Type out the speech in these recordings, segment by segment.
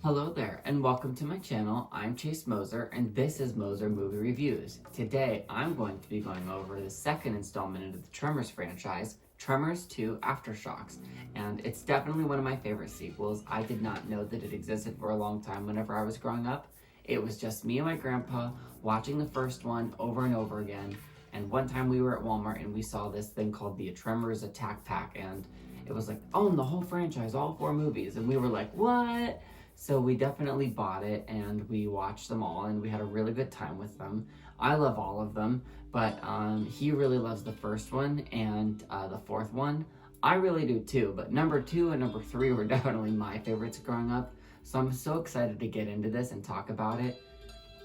Hello there, and welcome to my channel. I'm Chase Moser, and this is Moser Movie Reviews. Today, I'm going to be going over the second installment into the Tremors franchise, Tremors 2 AFTERSHOCKS, and it's definitely one of my favorite sequels. I did not know that it existed for a long time whenever I was growing up. It was just me and my grandpa watching the first one over and over again, and one time we were at Walmart and we saw this thing called the Tremors Attack Pack, and it was like, own the whole franchise, all 4 movies, and we were like, what? So we definitely bought it and we watched them all and we had a really good time with them. I love all of them, but he really loves the first one and the fourth one. I really do too, but number 2 and number 3 were definitely my favorites growing up. So I'm so excited to get into this and talk about it.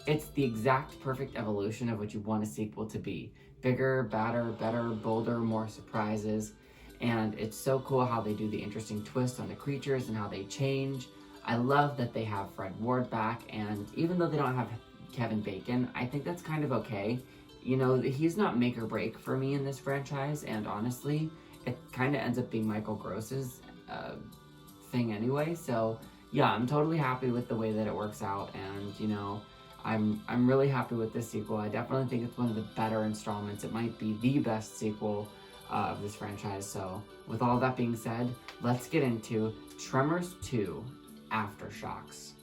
It's the exact perfect evolution of what you want a sequel to be. Bigger, badder, better, bolder, more surprises. And it's so cool how they do the interesting twist on the creatures and how they change. I love that they have Fred Ward back, and even though they don't have Kevin Bacon, I think that's kind of okay. You know, he's not make or break for me in this franchise, and honestly, it kind of ends up being Michael Gross's thing anyway, so yeah, I'm totally happy with the way that it works out, and you know, I'm really happy with this sequel. I definitely think it's one of the better installments. It might be the best sequel of this franchise, so with all that being said, let's get into Tremors 2 AFTERSHOCKS.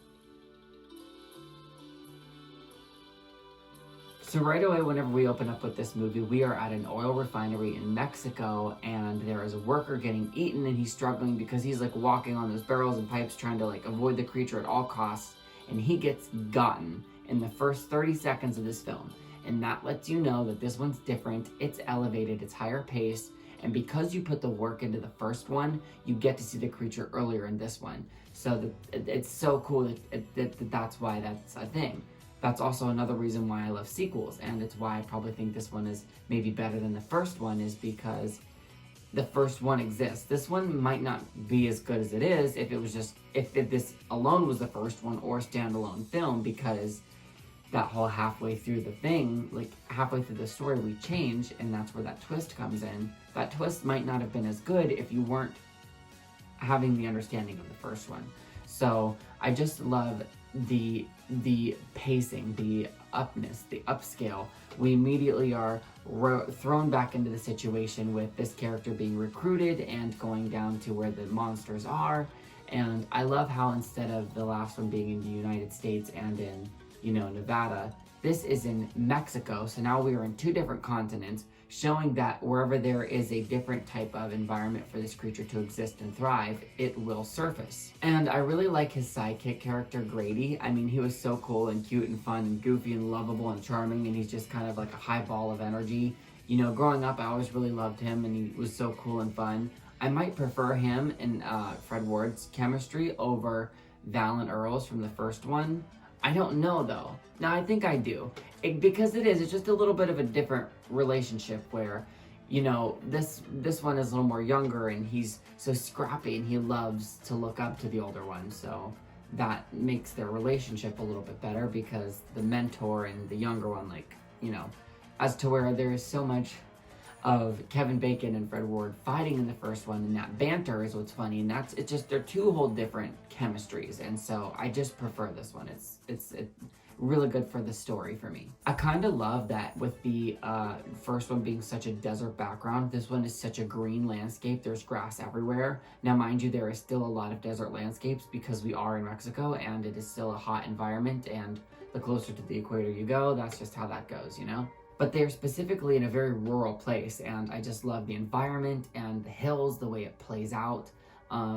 So right away, whenever we open up with this movie, we are at an oil refinery in Mexico, and there is a worker getting eaten, and he's struggling because he's like walking on those barrels and pipes trying to like avoid the creature at all costs, and he gets gotten in the first 30 seconds of this film. And that lets you know that this one's different, it's elevated, it's higher paced, and because you put the work into the first one, you get to see the creature earlier in this one. So it's so cool that that's why that's a thing. That's also another reason why I love sequels, and it's why I probably think this one is maybe better than the first one, is because the first one exists. This one might not be as good as it is if it was just, if this alone was the first one or a standalone film, because that whole halfway through the thing, like halfway through the story, we change, and that's where that twist comes in. That twist might not have been as good if you weren't having the understanding of the first one. So I just love the pacing, the upness, the upscale. We immediately are thrown back into the situation with this character being recruited and going down to where the monsters are. And I love how instead of the last one being in the United States and in, you know, Nevada, this is in Mexico. So now we are in 2 different continents, showing that wherever there is a different type of environment for this creature to exist and thrive, it will surface. And I really like his sidekick character, Grady. I mean, he was so cool and cute and fun and goofy and lovable and charming, and he's just kind of like a high ball of energy. You know, growing up, I always really loved him, and he was so cool and fun. I might prefer him and Fred Ward's chemistry over Val and Earl's from the first one. I don't know though. No, I think I do. Because it's just a little bit of a different relationship where, you know, this one is a little more younger and he's so scrappy and he loves to look up to the older one. So that makes their relationship a little bit better because the mentor and the younger one, like, you know, as to where there is so much of Kevin Bacon and Fred Ward fighting in the first one, and that banter is what's funny, and it's just, they're 2 whole different chemistries, and so I just prefer this one. It's really good for the story for me. I kind of love that with the first one being such a desert background, this one is such a green landscape. There's grass everywhere. Now mind you, there is still a lot of desert landscapes because we are in Mexico and it is still a hot environment, and the closer to the equator you go, that's just how that goes, you know? But they're specifically in a very rural place, and I just love the environment and the hills, the way it plays out.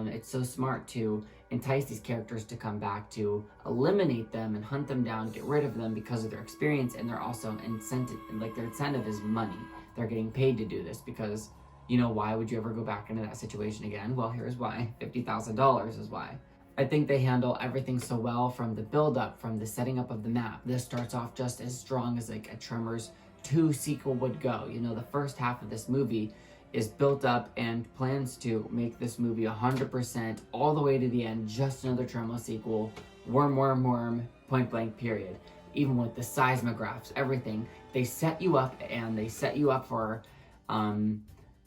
It's so smart to entice these characters to come back, to eliminate them and hunt them down, get rid of them because of their experience, and they're also incentive, like their incentive is money. They're getting paid to do this because, you know, why would you ever go back into that situation again? Well, here's why. $50,000 is why. I think they handle everything so well, from the build-up, from the setting up of the map. This starts off just as strong as like a Tremors 2 sequel would go. You know, the first half of this movie is built up and plans to make this movie 100% all the way to the end, just another Tremors sequel, worm, point blank, period. Even with the seismographs, everything, they set you up, and they set you up for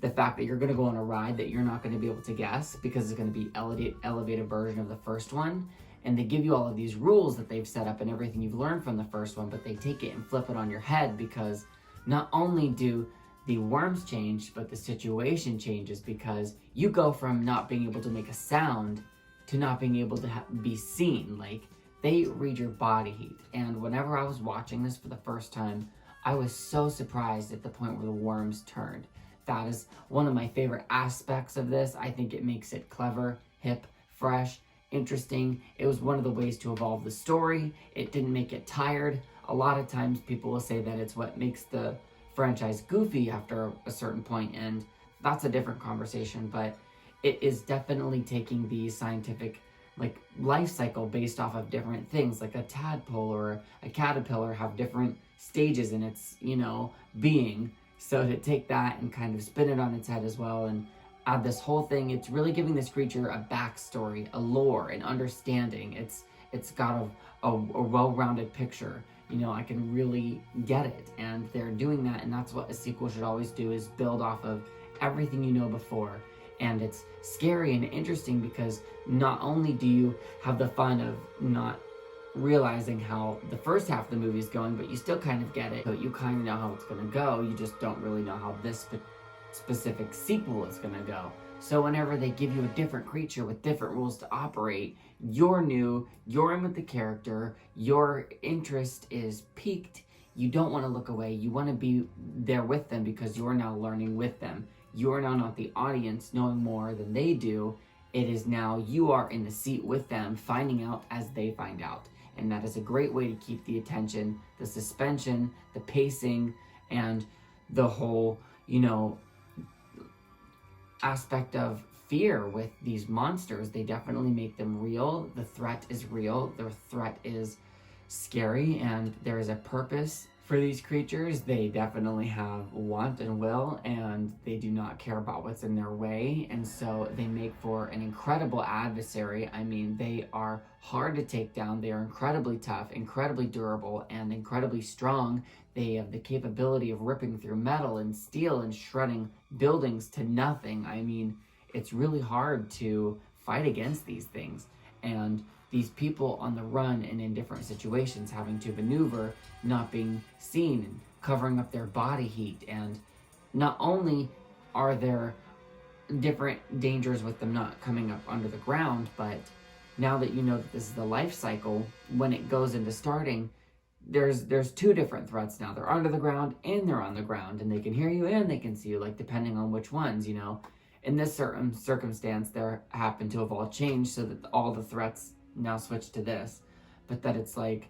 the fact that you're going to go on a ride that you're not going to be able to guess because it's going to be elevated version of the first one. And they give you all of these rules that they've set up and everything you've learned from the first one, but they take it and flip it on your head, because not only do the worms change, but the situation changes, because you go from not being able to make a sound to not being able to be seen. Like, they read your body heat. And whenever I was watching this for the first time, I was so surprised at the point where the worms turned. That is one of my favorite aspects of this. I think it makes it clever, hip, fresh, interesting. It was one of the ways to evolve the story. It didn't make it tired. A lot of times people will say that it's what makes the franchise goofy after a certain point, and that's a different conversation, but it is definitely taking the scientific life cycle based off of different things. Like a tadpole or a caterpillar have different stages in its, being. So to take that and kind of spin it on its head as well and add this whole thing, it's really giving this creature a backstory, a lore, an understanding. It's got a well-rounded picture. I can really get it, and they're doing that, and that's what a sequel should always do, is build off of everything you know before. And it's scary and interesting because not only do you have the fun of not realizing how the first half of the movie is going, but you still kind of get it. But you kind of know how it's going to go. You just don't really know how this specific sequel is going to go. So whenever they give you a different creature with different rules to operate, you're new, you're in with the character, your interest is piqued, you don't want to look away, you want to be there with them because you're now learning with them. You are now not the audience knowing more than they do. It is now you are in the seat with them, finding out as they find out. And that is a great way to keep the attention, the suspension, the pacing, and the whole, aspect of fear with these monsters. They definitely make them real. The threat is real. The threat is scary, and there is a purpose for these creatures. They definitely have want and will, and they do not care about what's in their way, and so they make for an incredible adversary. I mean, they are hard to take down. They are incredibly tough, incredibly durable, and incredibly strong. They have the capability of ripping through metal and steel and shredding buildings to nothing. I mean, it's really hard to fight against these things. And these people on the run and in different situations having to maneuver, not being seen, and covering up their body heat. And not only are there different dangers with them not coming up under the ground, but now that you know that this is the life cycle, when it goes into starting, there's two different threats now. They're under the ground and they're on the ground, and they can hear you and they can see you, like depending on which ones, In this certain circumstance, there happen to have all changed so that all the threats now switch to this. But that it's like,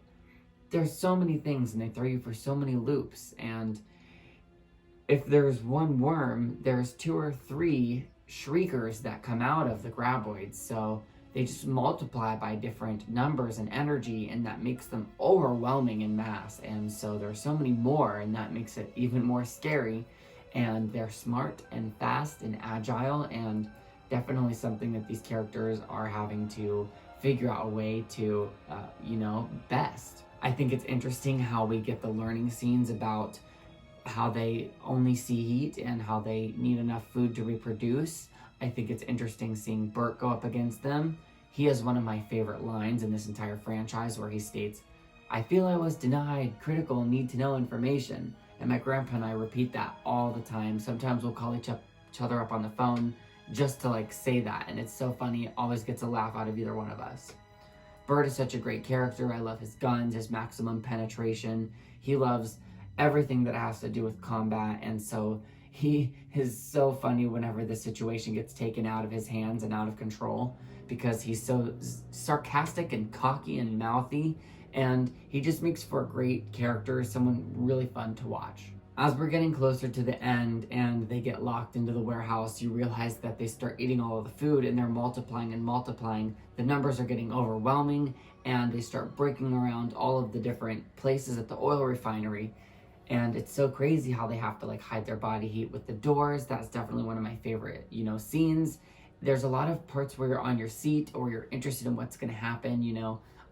there's so many things and they throw you for so many loops. And if there's one worm, there's 2 or 3 shriekers that come out of the graboids. So they just multiply by different numbers and energy, and that makes them overwhelming in mass. And so there's so many more, and that makes it even more scary. And they're smart and fast and agile, and definitely something that these characters are having to figure out a way to, best. I think it's interesting how we get the learning scenes about how they only see heat and how they need enough food to reproduce. I think it's interesting seeing Bert go up against them. He has one of my favorite lines in this entire franchise where he states, "I feel I was denied critical need-to-know information." And my grandpa and I repeat that all the time. Sometimes we'll call each other up on the phone just to say that. And it's so funny. It always gets a laugh out of either one of us. Bert is such a great character. I love his guns, his maximum penetration. He loves everything that has to do with combat. And so he is so funny whenever the situation gets taken out of his hands and out of control, because he's so sarcastic and cocky and mouthy. And he just makes for a great character, someone really fun to watch. As we're getting closer to the end and they get locked into the warehouse, you realize that they start eating all of the food and they're multiplying and multiplying. The numbers are getting overwhelming, and they start breaking around all of the different places at the oil refinery. And it's so crazy how they have to hide their body heat with the doors. That's definitely one of my favorite, scenes. There's a lot of parts where you're on your seat or you're interested in what's going to happen,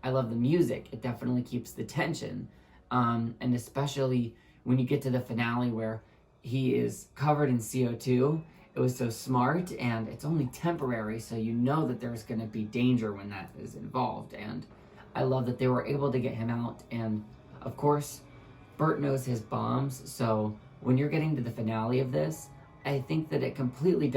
I love the music. It definitely keeps the tension. And especially when you get to the finale where he is covered in CO2, It was so smart, and it's only temporary, so you know that there's going to be danger when that is involved. And I love that they were able to get him out. And of course, Bert knows his bombs, so when you're getting to the finale of this, I think that it completely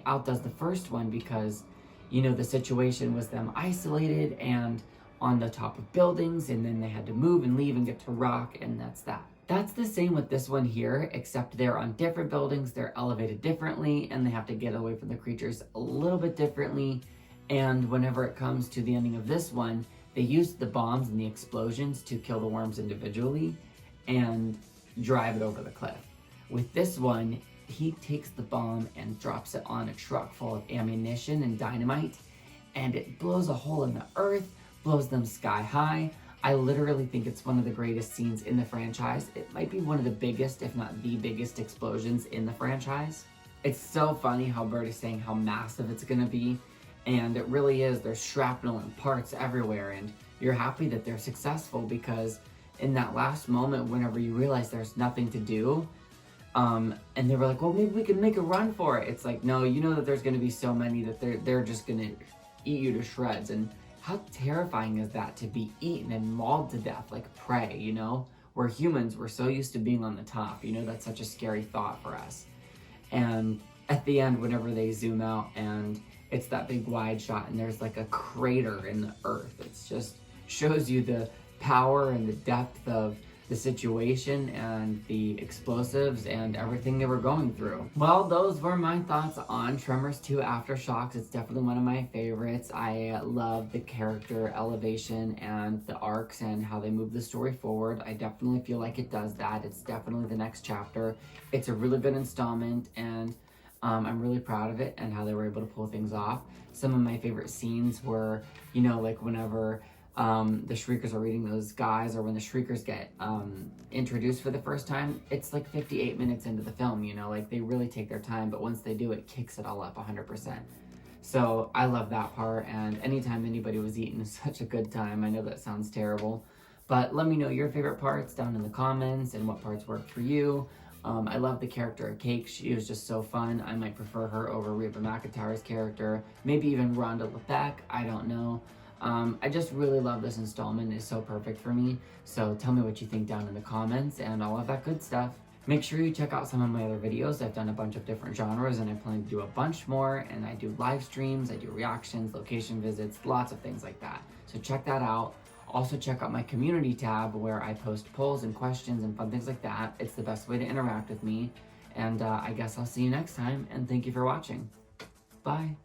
outdoes the first one, because you know the situation was them isolated and on the top of buildings, and then they had to move and leave and get to rock, and that's that. That's the same with this one here, except they're on different buildings, they're elevated differently, and they have to get away from the creatures a little bit differently. And whenever it comes to the ending of this one, they used the bombs and the explosions to kill the worms individually and drive it over the cliff. With this one, he takes the bomb and drops it on a truck full of ammunition and dynamite, and it blows a hole in the earth, blows them sky high. I literally think it's one of the greatest scenes in the franchise. It might be one of the biggest, if not the biggest, explosions in the franchise. It's so funny how Bert is saying how massive it's gonna be, and it really is. There's shrapnel and parts everywhere, and you're happy that they're successful, because in that last moment, whenever you realize there's nothing to do, and they were like, well, maybe we can make a run for it. It's like, no, you know that there's gonna be so many that they're just gonna eat you to shreds. And how terrifying is that, to be eaten and mauled to death like prey, you know? We're humans, we're so used to being on the top, you know, that's such a scary thought for us. And at the end, whenever they zoom out and it's that big wide shot and there's like a crater in the earth, it's just shows you the power and the depth of the situation and the explosives and everything they were going through. Well, those were my thoughts on Tremors 2 Aftershocks. It's definitely one of my favorites. I love the character elevation and the arcs and how they move the story forward. I definitely feel like it does that. It's definitely the next chapter. It's a really good installment, and I'm really proud of it and how they were able to pull things off. Some of my favorite scenes were, you know, like whenever the Shriekers are reading those guys, or when the Shriekers get introduced for the first time, it's like 58 minutes into the film, you know, like they really take their time, but once they do, it kicks it all up 100%. So I love that part, and anytime anybody was eating is such a good time. I know that sounds terrible, but let me know your favorite parts down in the comments and what parts worked for you. I love the character of Cake. She was just so fun. I might prefer her over Reba McEntire's character, maybe even Rhonda LeBeck, I don't know. I just really love this installment. It's so perfect for me. So tell me what you think down in the comments and all of that good stuff. Make sure you check out some of my other videos. I've done a bunch of different genres, and I plan to do a bunch more, and I do live streams, I do reactions, location visits, lots of things like that. So check that out. Also check out my community tab, where I post polls and questions and fun things like that. It's the best way to interact with me. And I guess I'll see you next time, and thank you for watching. Bye.